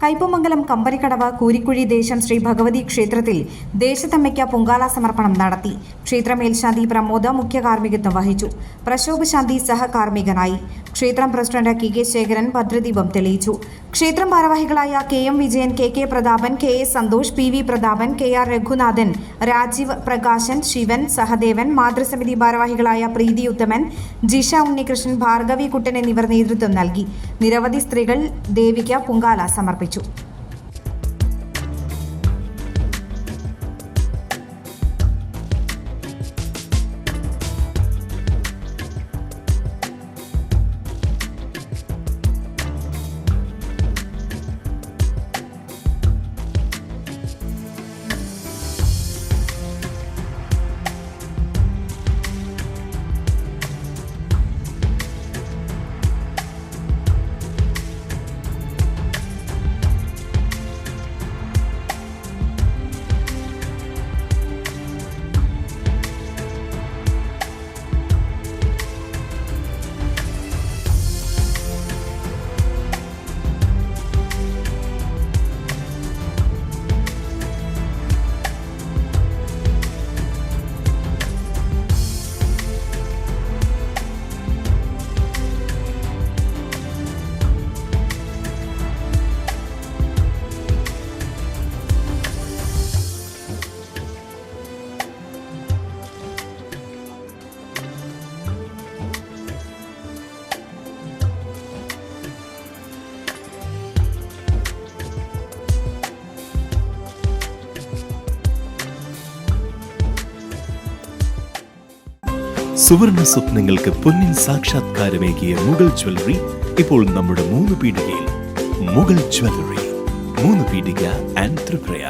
കയ്പമംഗലം കമ്പരിക്കടവ് കൂരിക്കുഴി ദേശം ശ്രീ ഭഗവതി ക്ഷേത്രത്തിൽ ദേശത്തമ്മയ്ക്ക് പൊങ്കാല സമർപ്പണം നടത്തി. ക്ഷേത്ര മേൽശാന്തി പ്രമോദ് മുഖ്യ കാർമ്മികത്വം വഹിച്ചു. പ്രശോഭ് ശാന്തി സഹകാർമ്മികനായി. ക്ഷേത്രം പ്രസിഡന്റ് കെ ശേഖരൻ ഭദ്രദീപം തെളിയിച്ചു. ക്ഷേത്രം ഭാരവാഹികളായ KM Vijayan, KK Prathapan, KS Santhosh, PV Prathapan, KR Raghunathan, Rajeev Prakashan, Shivan, Sahadevan, മാതൃസമിതി ഭാരവാഹികളായ പ്രീതി ഉത്തമൻ, ജിഷ ഉണ്ണികൃഷ്ണൻ, ഭാർഗവി കുട്ടൻ എന്നിവർ നേതൃത്വം നൽകി. നിരവധി സ്ത്രീകൾ ദേവിക്ക് പൊങ്കാല സമർപ്പിച്ചു. സുവർണ സ്വപ്നങ്ങൾക്ക് പൊന്നിൻ സാക്ഷാത്കാരമേകിയ മുഗൾ ജ്വല്ലറി ഇപ്പോൾ നമ്മുടെ 3 പീടികയിൽ. മുഗൾ ജ്വല്ലറി, 3 പീടിക ആൻഡ് ത്രിപുര.